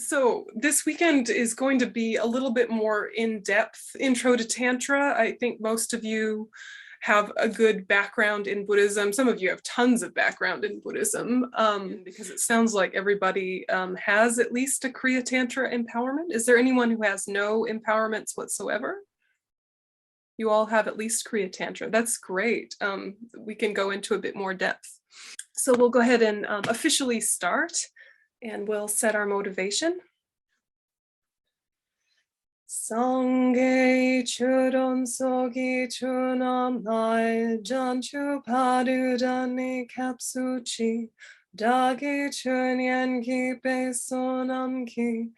So this weekend is going to be a little bit more in-depth intro to Tantra. I think most of you have a good background in Buddhism. Some of you have tons of background in Buddhism because it sounds like everybody has at least a Kriya Tantra empowerment. Is there anyone who has no empowerments whatsoever? You all have at least Kriya Tantra. That's great. We can go into a bit more depth. So we'll go ahead and officially start. And we'll set our motivation. Sangye chudon sogi chunam lai janchu padudani kapsuchi dage chunyan ki pe sonam ki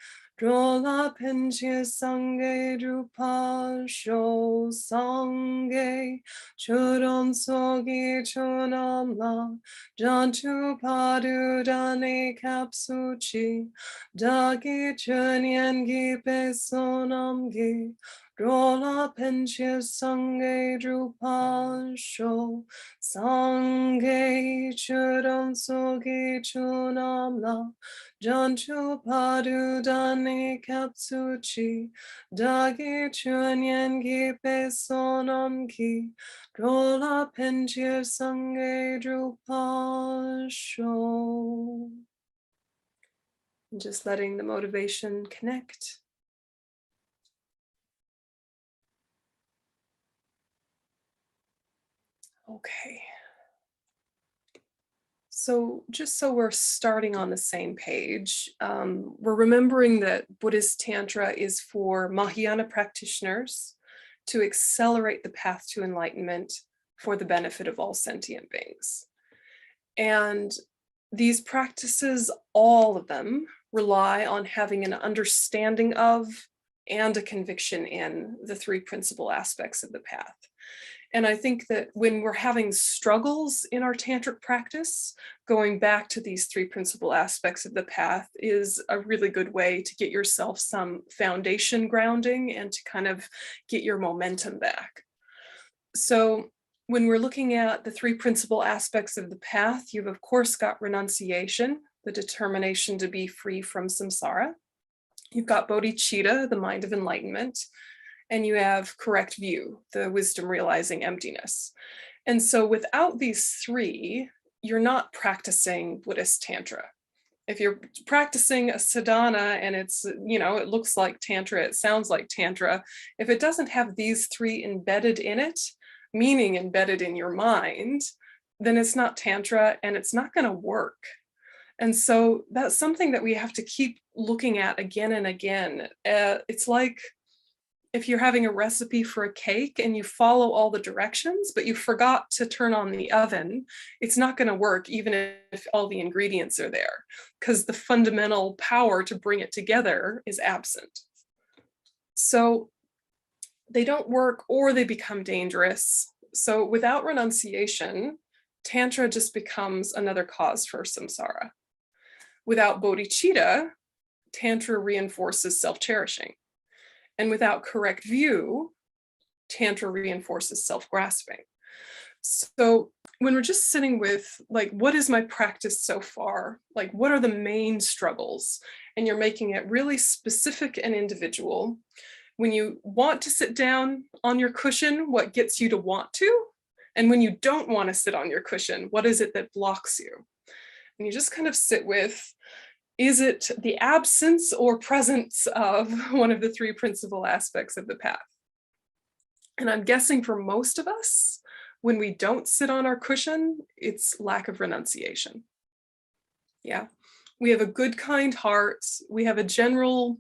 drola penchye sangye drupa sho sangye chudon sogi chunam la janchu padudani kapsuchi dage chunyan ki pe sonam ki drola penchye sangye drupa sho sangye chudon sogi chunam la janchu padudani kapsuchi dage chunyan ki pe sonam ki drola penchye sangye drupa sho. Just letting the motivation connect. Okay. So just so we're starting on the same page, we're remembering that Buddhist Tantra is for Mahayana practitioners to accelerate the path to enlightenment for the benefit of all sentient beings. And these practices, all of them, rely on having an understanding of and a conviction in the three principal aspects of the path. And I think that when we're having struggles in our tantric practice, going back to these three principal aspects of the path is a really good way to get yourself some foundation grounding and to kind of get your momentum back. So when we're looking at the three principal aspects of the path, you've of course got renunciation, the determination to be free from samsara. You've got bodhicitta, the mind of enlightenment. And you have correct view, the wisdom realizing emptiness. And so without these three, you're not practicing Buddhist Tantra. If you're practicing a sadhana and it's, you know, it looks like Tantra, it sounds like Tantra, if it doesn't have these three embedded in it, meaning embedded in your mind, then it's not Tantra and it's not going to work. And so that's something that we have to keep looking at again and again. It's like if you're having a recipe for a cake and you follow all the directions, but you forgot to turn on the oven, it's not going to work even if all the ingredients are there, because the fundamental power to bring it together is absent. So they don't work or they become dangerous. So without renunciation, Tantra just becomes another cause for samsara. Without bodhicitta, Tantra reinforces self-cherishing. And without correct view, Tantra reinforces self-grasping. So when we're just sitting with, like, what is my practice so far? Like, what are the main struggles? And you're making it really specific and individual. When you want to sit down on your cushion, what gets you to want to? And when you don't want to sit on your cushion, what is it that blocks you? And you just kind of sit with, is it the absence or presence of one of the three principal aspects of the path? And I'm guessing for most of us, when we don't sit on our cushion, it's lack of renunciation. Yeah, we have a good, kind heart. We have a general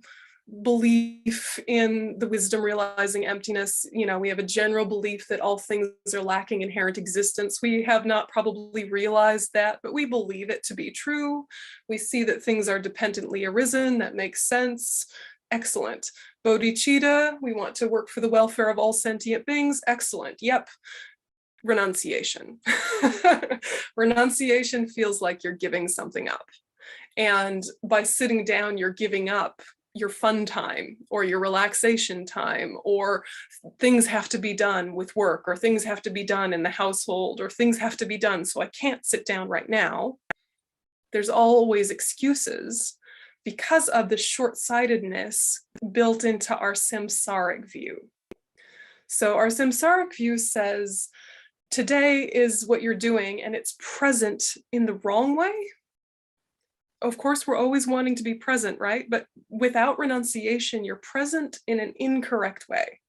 belief in the wisdom realizing emptiness. You know, we have a general belief that all things are lacking inherent existence. We have not probably realized that, but we believe it to be true. We see that things are dependently arisen. That makes sense. Excellent. Bodhicitta, we want to work for the welfare of all sentient beings. Excellent. Yep. Renunciation. Renunciation feels like you're giving something up. And by sitting down, you're giving up your fun time or your relaxation time, or things have to be done with work, or things have to be done in the household, or things have to be done, so I can't sit down right now. There's always excuses. because of the short-sightedness built into our samsaric view. So our samsaric view says, today is what you're doing and it's present in the wrong way. Of course, we're always wanting to be present, right? But without renunciation, you're present in an incorrect way.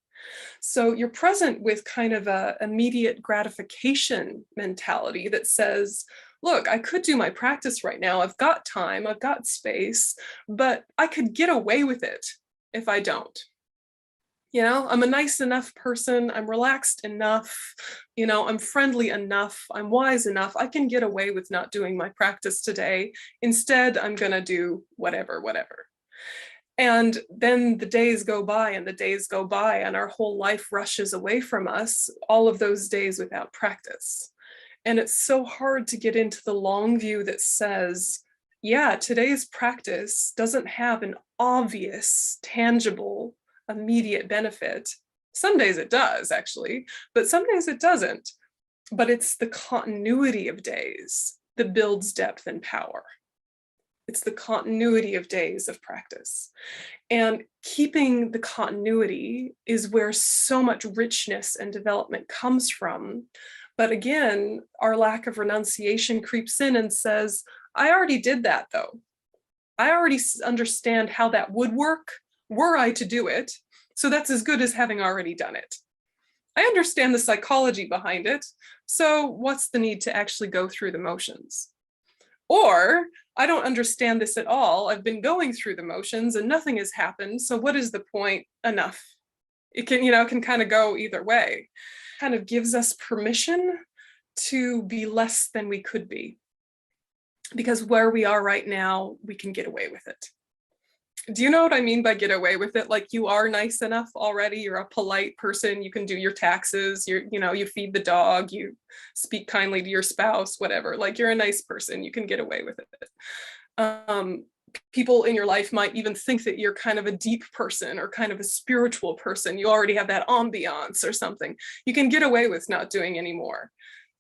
So you're present with kind of a immediate gratification mentality that says, look, I could do my practice right now. I've got time, I've got space, but I could get away with it if I don't. You know, I'm a nice enough person, I'm relaxed enough, you know, I'm friendly enough, I'm wise enough, I can get away with not doing my practice today. Instead, I'm gonna do whatever. And then the days go by and the days go by and our whole life rushes away from us, all of those days without practice. And it's so hard to get into the long view that says, yeah, today's practice doesn't have an obvious, tangible, immediate benefit. Some days it does, actually, but some days it doesn't. But it's the continuity of days that builds depth and power. It's the continuity of days of practice. And keeping the continuity is where so much richness and development comes from. But again, our lack of renunciation creeps in and says, I already did that though. I already understand how that would work were I to do it. So that's as good as having already done it. I understand the psychology behind it. So what's the need to actually go through the motions? Or I don't understand this at all. I've been going through the motions and nothing has happened. So what is the point? Enough. It can, can kind of go either way. Kind of gives us permission to be less than we could be. Because where we are right now, we can get away with it. Do you know what I mean by get away with it? Like you are nice enough already, you're a polite person, you can do your taxes, you feed the dog, you speak kindly to your spouse, whatever, like you're a nice person, you can get away with it. People in your life might even think that you're kind of a deep person or kind of a spiritual person. You already have that ambiance or something. You can get away with not doing anymore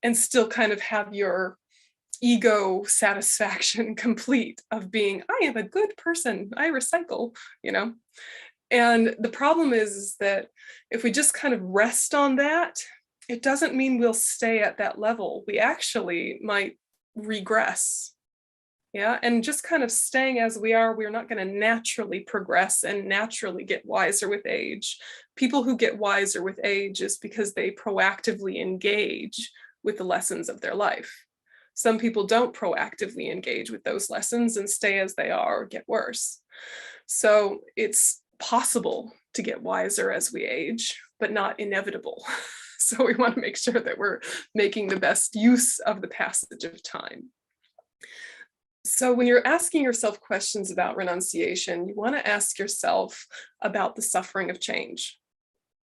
and still kind of have your ego satisfaction complete of being, I am a good person, I recycle, And the problem is that if we just kind of rest on that, it doesn't mean we'll stay at that level. We actually might regress. Yeah, and just kind of staying as we are, we're not going to naturally progress and naturally get wiser with age. People who get wiser with age is because they proactively engage with the lessons of their life. Some people don't proactively engage with those lessons and stay as they are or get worse. So it's possible to get wiser as we age, but not inevitable. So we want to make sure that we're making the best use of the passage of time. So when you're asking yourself questions about renunciation, you want to ask yourself about the suffering of change.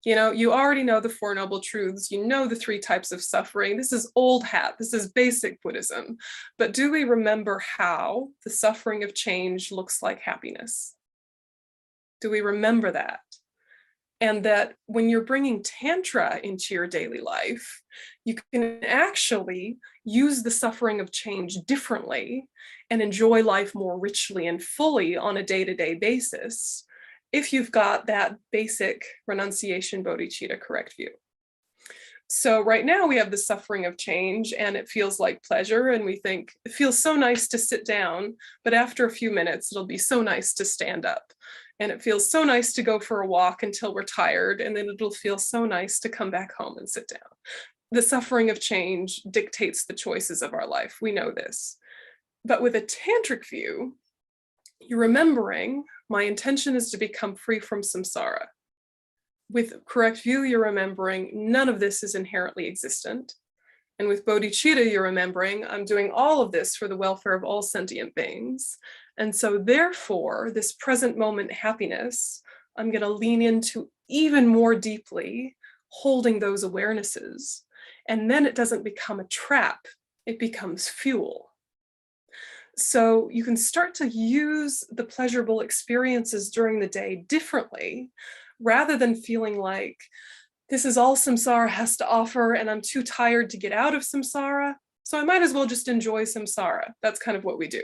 You already know the Four Noble Truths, you know the 3 types of suffering. This is old hat, this is basic Buddhism. But do we remember how the suffering of change looks like happiness? Do we remember that? And that when you're bringing Tantra into your daily life, you can actually use the suffering of change differently and enjoy life more richly and fully on a day-to-day basis if you've got that basic renunciation bodhicitta correct view. So right now we have the suffering of change and it feels like pleasure and we think it feels so nice to sit down, but after a few minutes it'll be so nice to stand up. And it feels so nice to go for a walk until we're tired, and then it'll feel so nice to come back home and sit down. The suffering of change dictates the choices of our life. We know this. But with a tantric view, you're remembering, my intention is to become free from samsara. With correct view, you're remembering none of this is inherently existent. And with bodhicitta, you're remembering, I'm doing all of this for the welfare of all sentient beings. And so therefore, this present moment happiness, I'm going to lean into even more deeply, holding those awarenesses. And then it doesn't become a trap, it becomes fuel. So you can start to use the pleasurable experiences during the day differently, rather than feeling like, this is all samsara has to offer and I'm too tired to get out of samsara, so I might as well just enjoy samsara. That's kind of what we do.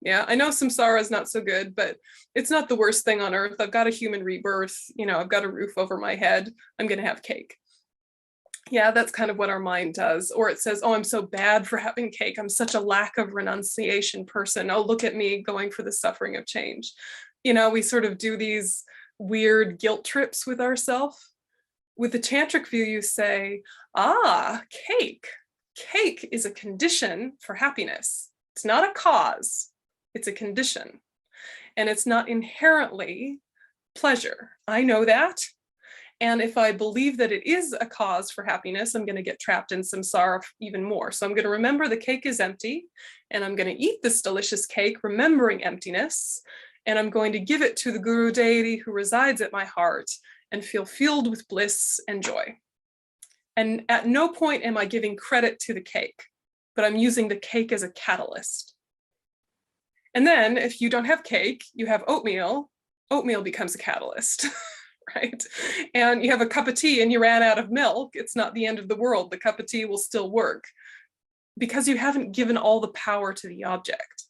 Yeah, I know samsara is not so good, but it's not the worst thing on earth. I've got a human rebirth, you know, I've got a roof over my head. I'm going to have cake. Yeah, that's kind of what our mind does. Or it says, oh, I'm so bad for having cake. I'm such a lack of renunciation person. Oh, look at me going for the suffering of change. You know, we sort of do these weird guilt trips with ourselves. With the tantric view, you say, ah, cake. Cake is a condition for happiness. It's not a cause, it's a condition. And it's not inherently pleasure. I know that. And if I believe that it is a cause for happiness, I'm going to get trapped in samsara even more. So I'm going to remember the cake is empty, and I'm going to eat this delicious cake, remembering emptiness, and I'm going to give it to the guru deity who resides at my heart and feel filled with bliss and joy. And at no point am I giving credit to the cake, but I'm using the cake as a catalyst. And then if you don't have cake, you have oatmeal, oatmeal becomes a catalyst. Right? And you have a cup of tea and you ran out of milk, it's not the end of the world. The cup of tea will still work because you haven't given all the power to the object.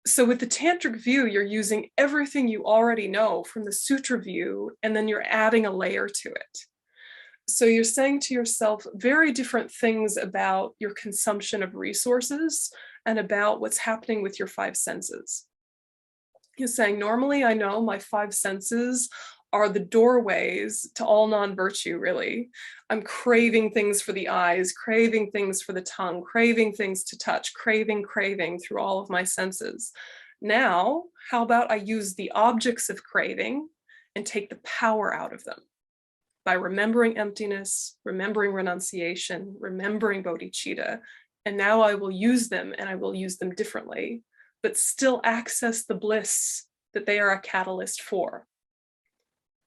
So with the tantric view, you're using everything you already know from the sutra view, and then you're adding a layer to it. So you're saying to yourself very different things about your consumption of resources and about what's happening with your five senses. You're saying, normally I know my five senses are the doorways to all non-virtue, really. I'm craving things for the eyes, craving things for the tongue, craving things to touch, craving through all of my senses. Now, how about I use the objects of craving and take the power out of them by remembering emptiness, remembering renunciation, remembering bodhicitta, and now I will use them, and I will use them differently, but still access the bliss that they are a catalyst for.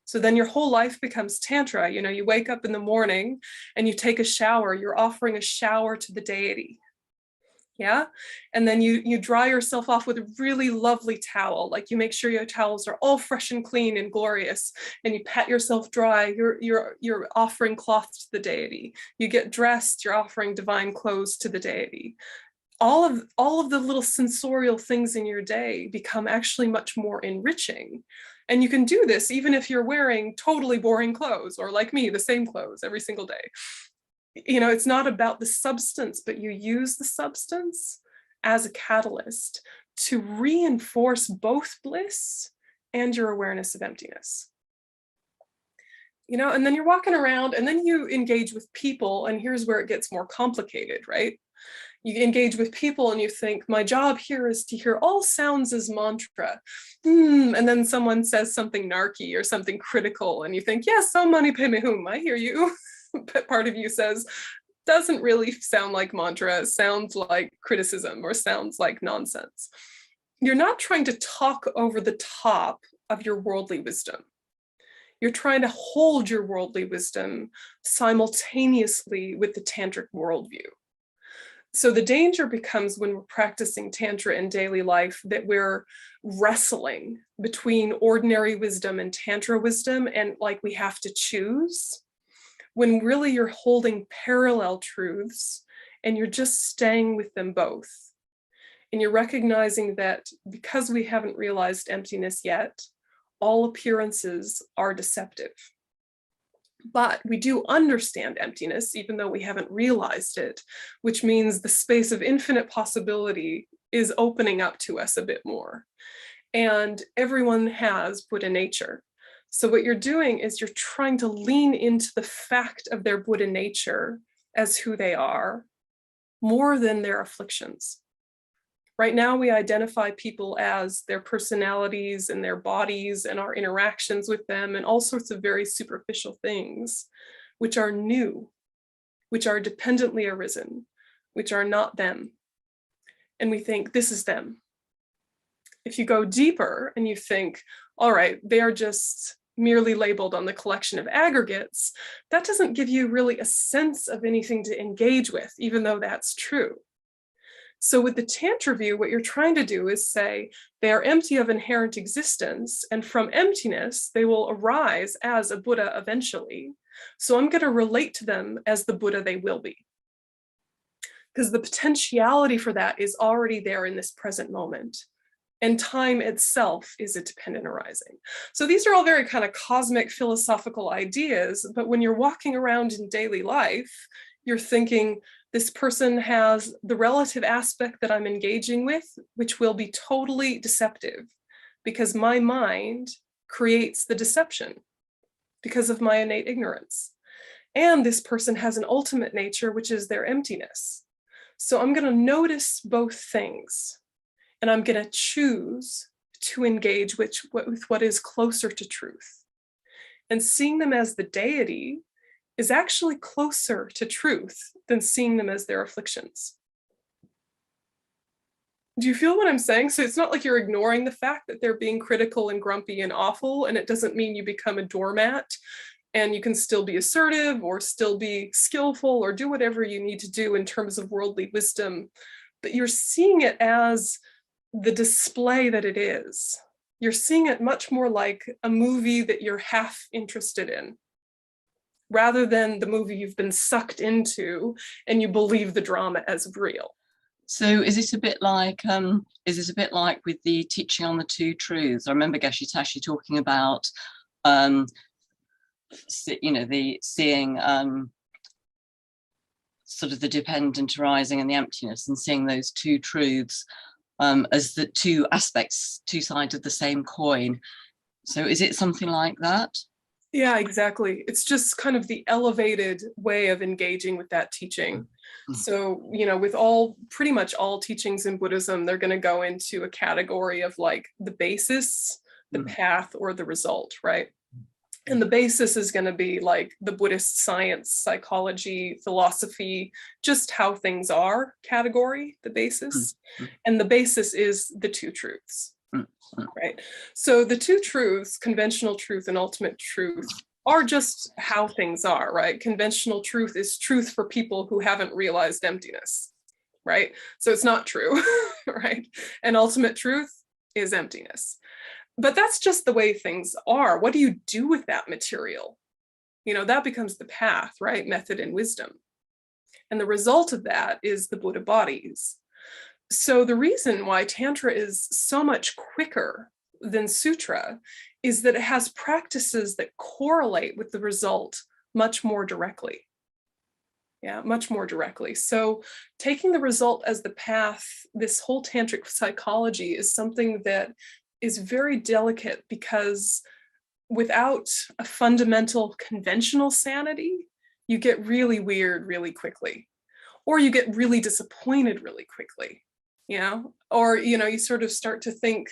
So then your whole life becomes Tantra. You know, you wake up in the morning and you take a shower, you're offering a shower to the deity. Yeah. And then you dry yourself off with a really lovely towel. Like you make sure your towels are all fresh and clean and glorious, and you pat yourself dry. You're offering cloth to the deity. You get dressed, you're offering divine clothes to the deity. All of the little sensorial things in your day become actually much more enriching. And you can do this even if you're wearing totally boring clothes, or like me, the same clothes every single day. You know, it's not about the substance, but you use the substance as a catalyst to reinforce both bliss and your awareness of emptiness. You know, and then you're walking around and then you engage with people, and here's where it gets more complicated, right? You engage with people and you think, my job here is to hear all sounds as mantra. And then someone says something narky or something critical, and you think, yes, so mani padme hum, I hear you. But part of you says, doesn't really sound like mantra, sounds like criticism or sounds like nonsense. You're not trying to talk over the top of your worldly wisdom. You're trying to hold your worldly wisdom simultaneously with the tantric worldview. So the danger becomes when we're practicing Tantra in daily life that we're wrestling between ordinary wisdom and Tantra wisdom, and like we have to choose, when really you're holding parallel truths and you're just staying with them both. And you're recognizing that because we haven't realized emptiness yet, all appearances are deceptive. But we do understand emptiness, even though we haven't realized it, which means the space of infinite possibility is opening up to us a bit more. And everyone has Buddha nature. So what you're doing is you're trying to lean into the fact of their Buddha nature as who they are, more than their afflictions. Right now, we identify people as their personalities and their bodies and our interactions with them and all sorts of very superficial things, which are new, which are dependently arisen, which are not them. And we think, this is them. If you go deeper and you think, all right, they are just merely labeled on the collection of aggregates, that doesn't give you really a sense of anything to engage with, even though that's true. So with the Tantra view, what you're trying to do is say they are empty of inherent existence, and from emptiness, they will arise as a Buddha eventually. So I'm going to relate to them as the Buddha they will be. because the potentiality for that is already there in this present moment. And time itself is a dependent arising. So these are all very kind of cosmic philosophical ideas, but when you're walking around in daily life, you're thinking, this person has the relative aspect that I'm engaging with, which will be totally deceptive because my mind creates the deception because of my innate ignorance. And this person has an ultimate nature, which is their emptiness. So I'm going to notice both things, and I'm going to choose to engage with what is closer to truth. And seeing them as the deity is actually closer to truth than seeing them as their afflictions. Do you feel what I'm saying? So it's not like you're ignoring the fact that they're being critical and grumpy and awful, and it doesn't mean you become a doormat, and you can still be assertive or still be skillful or do whatever you need to do in terms of worldly wisdom, but you're seeing it as the display that it is. You're seeing it much more like a movie that you're half interested in, rather than the movie you've been sucked into and you believe the drama as real. So is it a bit like with the teaching on the two truths? I remember Geshe Tashi talking about the seeing sort of the dependent arising and the emptiness, and seeing those two truths as the two aspects, two sides of the same coin. So is it something like that? Yeah, exactly. It's just kind of the elevated way of engaging with that teaching. Mm-hmm. So, with pretty much all teachings in Buddhism, they're going to go into a category of like the basis, the path, or the result, right? And the basis is going to be like the Buddhist science, psychology, philosophy, just how things are category, the basis. And the basis is the two truths. Right. So the two truths, conventional truth and ultimate truth, are just how things are, right? Conventional truth is truth for people who haven't realized emptiness, right? So it's not true, right? And ultimate truth is emptiness. But that's just the way things are. What do you do with that material? That becomes the path, right? Method and wisdom. And the result of that is the Buddha bodies. So the reason why Tantra is so much quicker than Sutra is that it has practices that correlate with the result much more directly. Yeah, much more directly. So taking the result as the path, this whole tantric psychology is something that is very delicate, because without a fundamental conventional sanity, you get really weird really quickly, or you get really disappointed really quickly. Or, you sort of start to think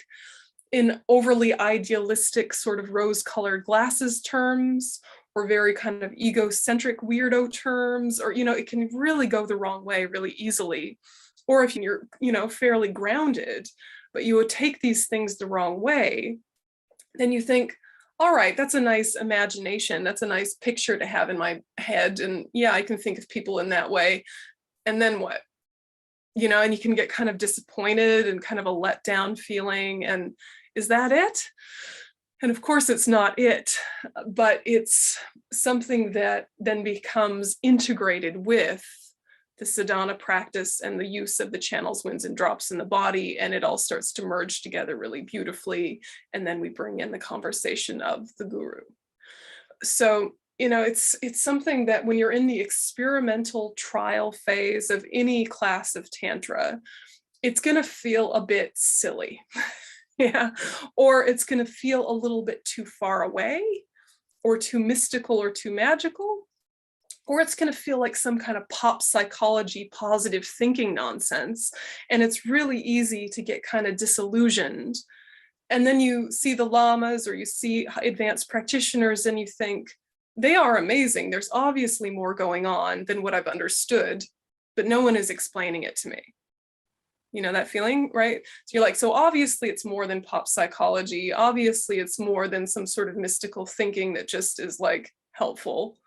in overly idealistic sort of rose-colored glasses terms, or very kind of egocentric weirdo terms, or, it can really go the wrong way really easily. Or if you're, fairly grounded, but you would take these things the wrong way, then you think, all right, that's a nice imagination. That's a nice picture to have in my head. And yeah, I can think of people in that way. And then what? And you can get kind of disappointed and kind of a letdown feeling. And is that it? And of course it's not it, but it's something that then becomes integrated with the sadhana practice and the use of the channels, winds, and drops in the body. And it all starts to merge together really beautifully. And then we bring in the conversation of the guru. So it's something that when you're in the experimental trial phase of any class of Tantra, it's going to feel a bit silly. Yeah. Or it's going to feel a little bit too far away, or too mystical, or too magical, or it's going to feel like some kind of pop psychology, positive thinking nonsense. And it's really easy to get kind of disillusioned. And then you see the lamas, or you see advanced practitioners, and you think, they are amazing. There's obviously more going on than what I've understood, but no one is explaining it to me. That feeling, right? So you're like, so obviously it's more than pop psychology. Obviously it's more than some sort of mystical thinking that just is like helpful,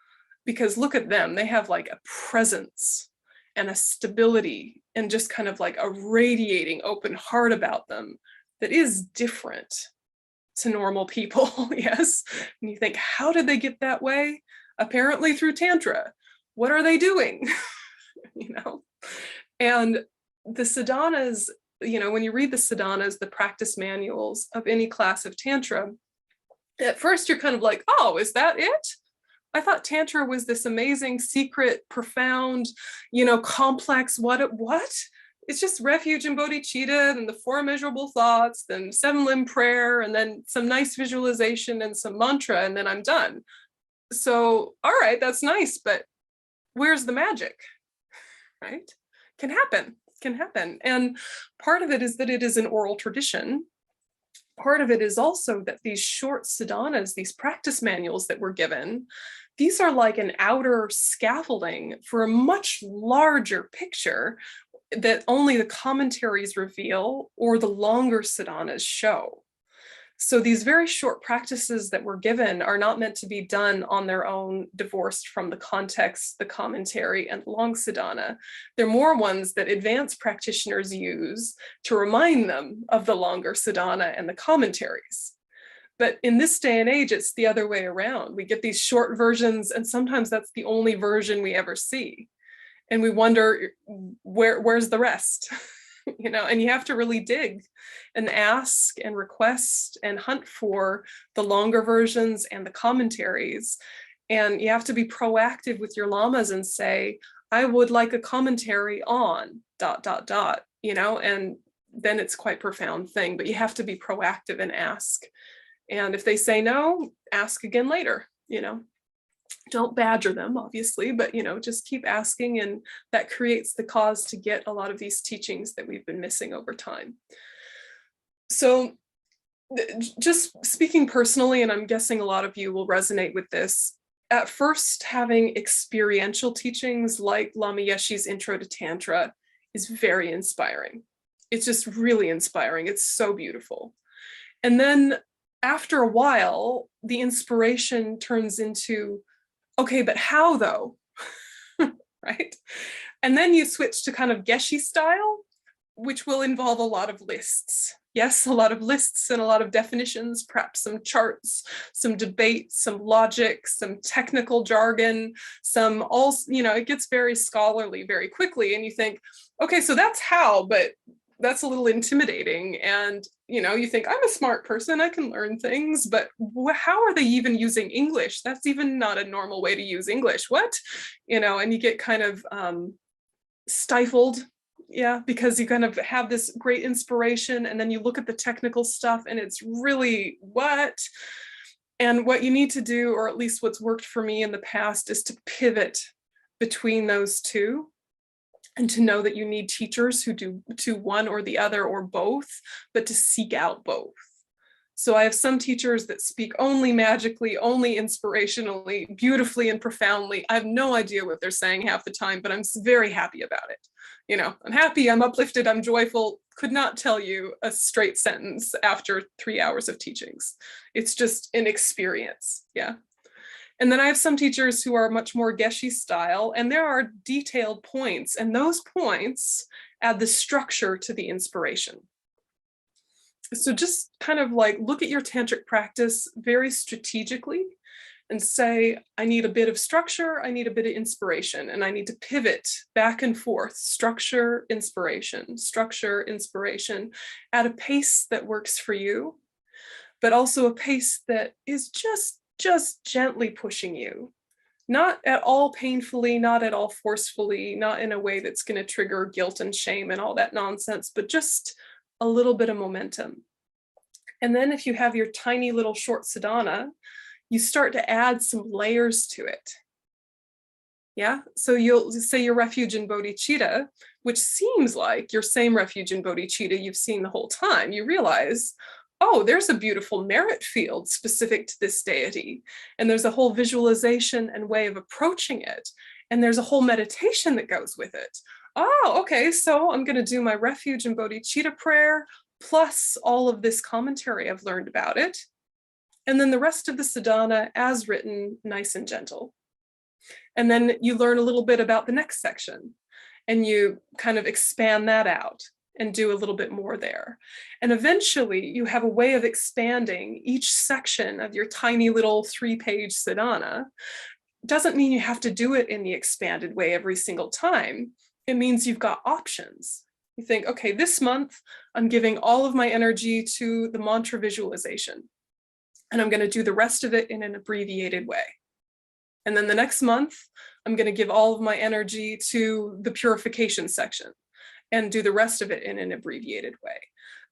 because look at them. They have like a presence and a stability and just kind of like a radiating open heart about them that is different to normal people. Yes. And you think, how did they get that way? Apparently through Tantra. What are they doing? And the sadhanas, you know, when you read the sadhanas, the practice manuals of any class of Tantra, at first you're kind of like, oh, is that it? I thought Tantra was this amazing, secret, profound, you know, complex, what? It's just refuge and bodhicitta and the four immeasurable thoughts, then 7-limb prayer, and then some nice visualization and some mantra, and then I'm done. So, all right, that's nice, but where's the magic, right? Can happen. And part of it is that it is an oral tradition. Part of it is also that these short sadhanas, these practice manuals that we're given, these are like an outer scaffolding for a much larger picture that only the commentaries reveal or the longer sadhanas show. So these very short practices that we're given are not meant to be done on their own, divorced from the context, the commentary, and long sadhana. They're more ones that advanced practitioners use to remind them of the longer sadhana and the commentaries. But in this day and age, it's the other way around. We get these short versions, and sometimes that's the only version we ever see. And we wonder, where's the rest? You know, and you have to really dig and ask and request and hunt for the longer versions and the commentaries. And you have to be proactive with your lamas and say, I would like a commentary on ... you know, and then it's quite a profound thing, but you have to be proactive and ask. And if they say no, ask again later, you know. Don't badger them, obviously, but, you know, just keep asking, and that creates the cause to get a lot of these teachings that we've been missing over time. So just speaking personally, and I'm guessing a lot of you will resonate with this, at first having experiential teachings like Lama Yeshe's Intro to Tantra is very inspiring. It's just really inspiring. It's so beautiful. And then after a while, the inspiration turns into, okay, but how though, right? And then you switch to kind of Geshe style, which will involve a lot of lists. Yes, a lot of lists and a lot of definitions, perhaps some charts, some debates, some logic, some technical jargon, some all, you know, it gets very scholarly very quickly. And you think, okay, so that's how, but that's a little intimidating. And, you know, you think, I'm a smart person, I can learn things, but how are they even using English? That's even not a normal way to use English. What? You know, and you get kind of stifled, yeah, because you kind of have this great inspiration, and then you look at the technical stuff and it's really what? And what you need to do, or at least what's worked for me in the past, is to pivot between those two, and to know that you need teachers who do one or the other or both, but to seek out both. So I have some teachers that speak only magically, only inspirationally, beautifully and profoundly. I have no idea what they're saying half the time, but I'm very happy about it. You know, I'm happy, I'm uplifted, I'm joyful. Could not tell you a straight sentence after 3 hours of teachings. It's just an experience, yeah. And then I have some teachers who are much more Geshe style, and there are detailed points, and those points add the structure to the inspiration. So just kind of like look at your tantric practice very strategically and say, I need a bit of structure, I need a bit of inspiration, and I need to pivot back and forth, structure, inspiration, at a pace that works for you, but also a pace that is just gently pushing you, not at all painfully, not at all forcefully, not in a way that's going to trigger guilt and shame and all that nonsense, but just a little bit of momentum. And then if you have your tiny little short sadhana, you start to add some layers to it. Yeah, so you'll say your refuge in bodhicitta, which seems like your same refuge in bodhicitta you've seen the whole time. You realize, oh, there's a beautiful merit field specific to this deity. And there's a whole visualization and way of approaching it. And there's a whole meditation that goes with it. Oh, okay, so I'm going to do my refuge and bodhicitta prayer, plus all of this commentary I've learned about it. And then the rest of the sadhana as written, nice and gentle. And then you learn a little bit about the next section, and you kind of expand that out and do a little bit more there. And eventually you have a way of expanding each section of your tiny little 3-page sadhana. Doesn't mean you have to do it in the expanded way every single time, It means you've got options. You think, okay, this month I'm giving all of my energy to the mantra visualization, and I'm going to do the rest of it in an abbreviated way. And then the next month, I'm going to give all of my energy to the purification section and do the rest of it in an abbreviated way.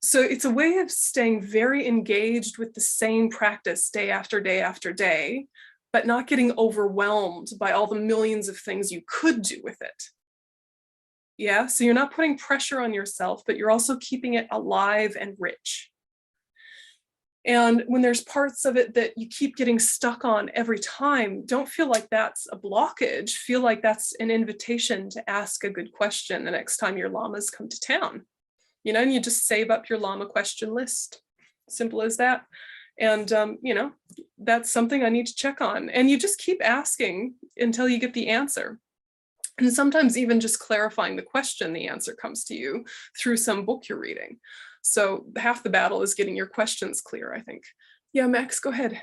So it's a way of staying very engaged with the same practice day after day after day, but not getting overwhelmed by all the millions of things you could do with it. Yeah, so you're not putting pressure on yourself, but you're also keeping it alive and rich. And when there's parts of it that you keep getting stuck on every time, don't feel like that's a blockage. Feel like that's an invitation to ask a good question the next time your lamas come to town. You know, and you just save up your lama question list. Simple as that. And, you know, that's something I need to check on. And you just keep asking until you get the answer. And sometimes even just clarifying the question, the answer comes to you through some book you're reading. So half the battle is getting your questions clear, I think. Yeah, Max, go ahead.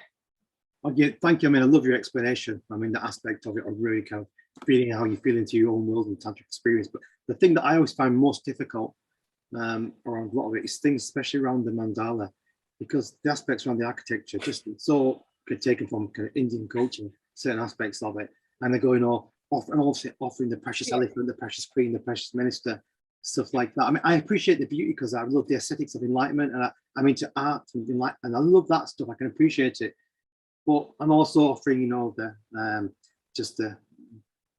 Okay, thank you. I mean, I love your explanation. I mean, the aspect of it of really kind of feeling how you feel into your own world and tantric experience. But the thing that I always find most difficult around a lot of it is things, especially around the mandala, because the aspects around the architecture just so taken from kind of Indian culture, certain aspects of it, and they're going all off and also offering the precious elephant, the precious queen, the precious minister, stuff like that. I mean, I appreciate the beauty because I love the aesthetics of enlightenment, and I'm into art and enlightenment, and I love that stuff. I can appreciate it, but I'm also offering, you know, the just the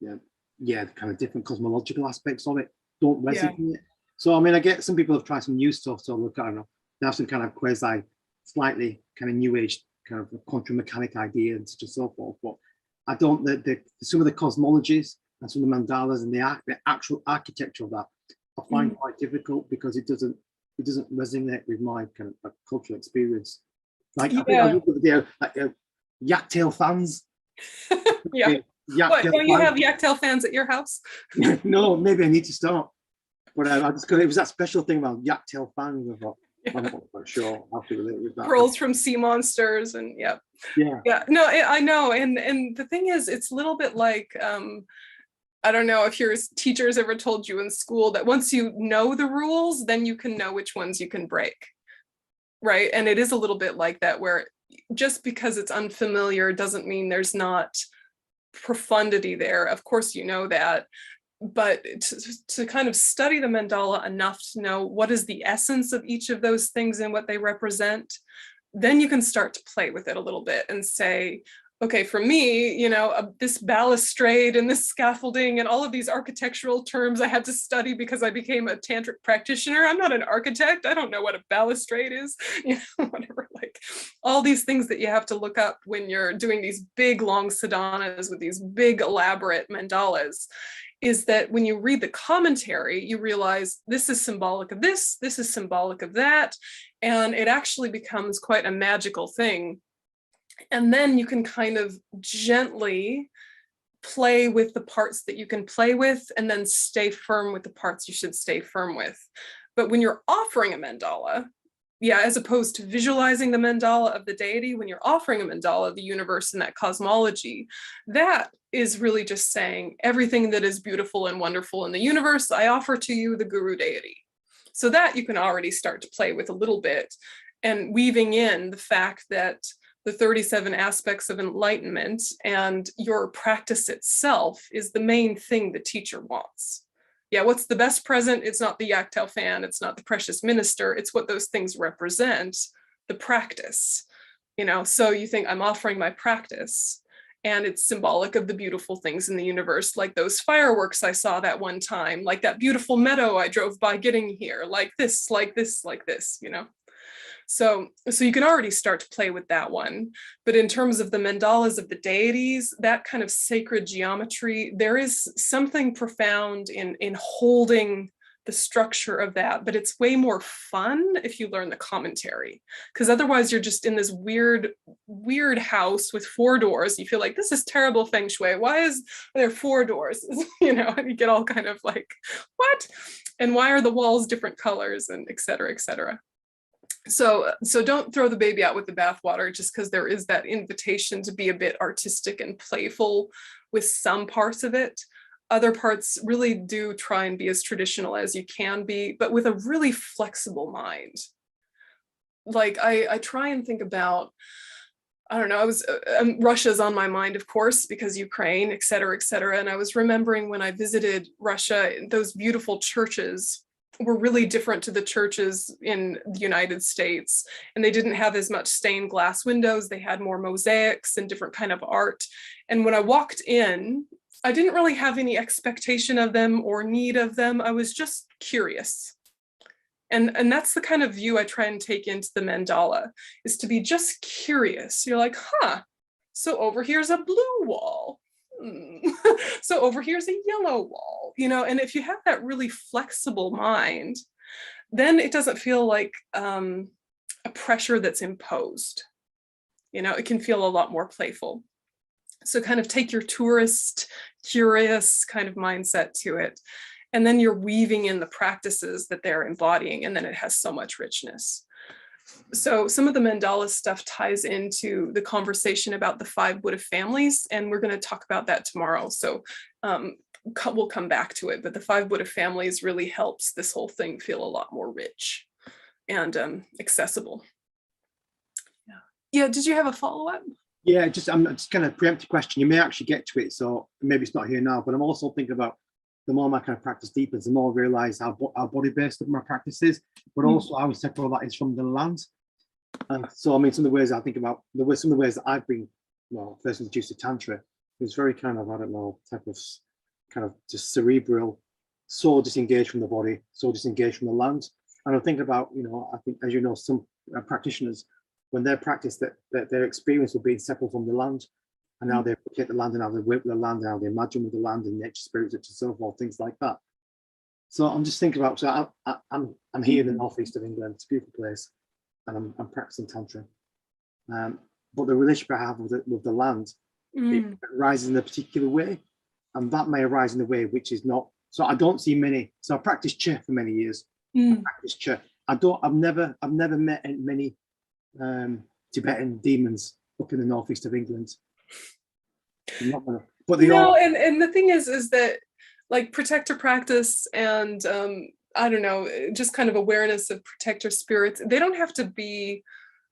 kind of different cosmological aspects of it don't resonate. Yeah. So I mean, I get some people have tried some new stuff. So look, I don't know, they have some kind of quasi, slightly kind of new age kind of quantum mechanic idea and so forth. But I don't. Some of the cosmologies and some of the mandalas and the actual architecture of that I find quite difficult because it doesn't resonate with my kind of cultural experience. Like I think I look at the like yak tail fans. Yeah. What, don't you have yak tail fans at your house? No, maybe I need to start. But I just it was that special thing about yak tail fans. I thought I'm not quite sure how to relate with that. Pearls from sea monsters and yeah. No, I know, and the thing is, it's a little bit like I don't know if your teachers ever told you in school that once you know the rules, then you can know which ones you can break, right? And it is a little bit like that, where just because it's unfamiliar doesn't mean there's not profundity there. Of course, you know that, but to kind of study the mandala enough to know what is the essence of each of those things and what they represent, then you can start to play with it a little bit and say, okay, for me, you know, this balustrade and this scaffolding and all of these architectural terms I had to study because I became a tantric practitioner. I'm not an architect. I don't know what a balustrade is, you know, whatever, like all these things that you have to look up when you're doing these big, long sadhanas with these big, elaborate mandalas, is that when you read the commentary, you realize this is symbolic of this is symbolic of that, and it actually becomes quite a magical thing. And then you can kind of gently play with the parts that you can play with and then stay firm with the parts you should stay firm with. But when you're offering a mandala, as opposed to visualizing the mandala of the deity, when you're offering a mandala of the universe and that cosmology, that is really just saying everything that is beautiful and wonderful in the universe, I offer to you, the guru deity. So that you can already start to play with a little bit, and weaving in the fact that the 37 aspects of enlightenment and your practice itself is the main thing the teacher wants. Yeah, what's the best present? It's not the yak tail fan, it's not the precious minister, it's what those things represent, the practice. You know, so you think I'm offering my practice, and it's symbolic of the beautiful things in the universe, like those fireworks I saw that one time, like that beautiful meadow I drove by getting here, like this, like this, like this, you know. So you can already start to play with that one. But in terms of the mandalas of the deities, that kind of sacred geometry, there is something profound in holding the structure of that, but it's way more fun if you learn the commentary, because otherwise you're just in this weird house with 4 doors. You feel like, this is terrible feng shui. Why are there 4 doors? You know, and you get all kind of like, what? And why are the walls different colors, and et cetera, et cetera. So don't throw the baby out with the bathwater just because there is that invitation to be a bit artistic and playful with some parts of it. Other parts really do try and be as traditional as you can be, but with a really flexible mind. Like I try and think about, I don't know, Russia's on my mind, of course, because Ukraine, et cetera, et cetera. And I was remembering when I visited Russia, those beautiful churches were really different to the churches in the United States. And they didn't have as much stained glass windows. They had more mosaics and different kind of art. And when I walked in, I didn't really have any expectation of them or need of them. I was just curious. And that's the kind of view I try and take into the mandala, is to be just curious. You're like, so over here's a blue wall. So over here's a yellow wall, and if you have that really flexible mind, then it doesn't feel like a pressure that's imposed. It can feel a lot more playful. So kind of take your tourist, curious kind of mindset to it. And then you're weaving in the practices that they're embodying, and then it has so much richness. So some of the mandala stuff ties into the conversation about the 5 Buddha families, and we're going to talk about that tomorrow. So we'll come back to it, but the 5 Buddha families really helps this whole thing feel a lot more rich and accessible. Yeah. Did you have a follow-up? Yeah, I'm just kind of preemptive question. You may actually get to it, so maybe it's not here now, but I'm also thinking about the more my kind of practice deepens, the more I realize how body-based my practice is, but also how separate that is from the land. And so, I mean, some of the ways I think about, some of the ways that I've been, first introduced to Tantra, is very kind of, I don't know, type of kind of just cerebral, so disengaged from the body, so disengaged from the land. And I think about, I think, as you know, some practitioners, when they practice that their experience of being separate from the land, and how they appreciate the land, and how they work with the land, and how they imagine with the land and nature spirits and so forth, things like that. So I'm just thinking about, so I'm here in the northeast of England. It's a beautiful place, and I'm practicing Tantra. But the relationship I have with the land, it arises in a particular way, and that may arise in a way which is not. So I don't see many. So I practiced 𝐻 for many years. I practiced 𝐻. I've never met many Tibetan demons up in the northeast of England. But they all. And the thing is that like protector practice and I don't know, just kind of awareness of protector spirits, they don't have to be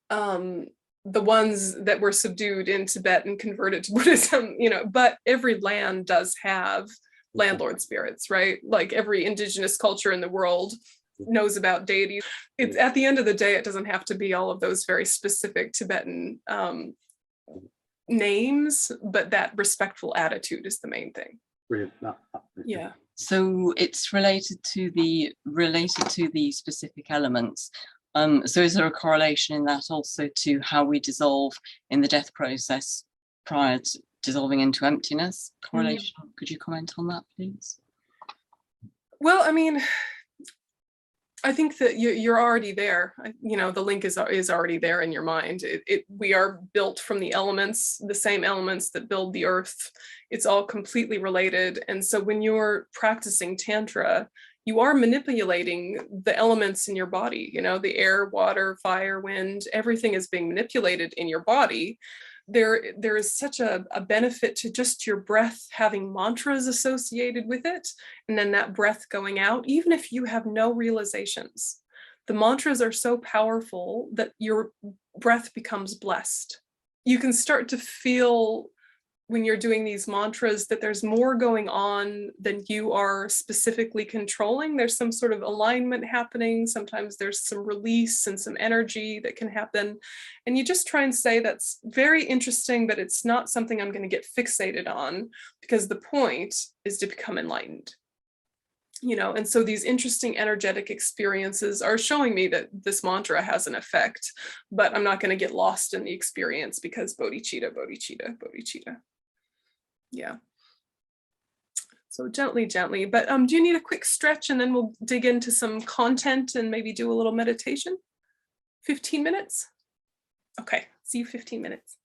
the ones that were subdued in Tibet and converted to Buddhism, but every land does have landlord spirits, right? Like every indigenous culture in the world knows about deities. It's at the end of the day, it doesn't have to be all of those very specific Tibetan names, but that respectful attitude is the main thing. Brilliant. Yeah. So it's related to the specific elements. So is there a correlation in that also to how we dissolve in the death process prior to dissolving into emptiness? Correlation? Could you comment on that, please? Well, I mean, I think that you're already there. The link is already there in your mind. We are built from the elements, the same elements that build the earth. It's all completely related. And so when you're practicing Tantra, you are manipulating the elements in your body, the air, water, fire, wind, everything is being manipulated in your body. There is such a benefit to just your breath having mantras associated with it, and then that breath going out, even if you have no realizations. The mantras are so powerful that your breath becomes blessed. You can start to feel when you're doing these mantras that there's more going on than you are specifically controlling. There's some sort of alignment happening. Sometimes there's some release and some energy that can happen. And you just try and say, that's very interesting, but it's not something I'm going to get fixated on, because the point is to become enlightened. And so these interesting energetic experiences are showing me that this mantra has an effect, but I'm not going to get lost in the experience because bodhicitta, bodhicitta, bodhicitta. Yeah. So gently, but do you need a quick stretch and then we'll dig into some content and maybe do a little meditation? 15 minutes? Okay, see you 15 minutes.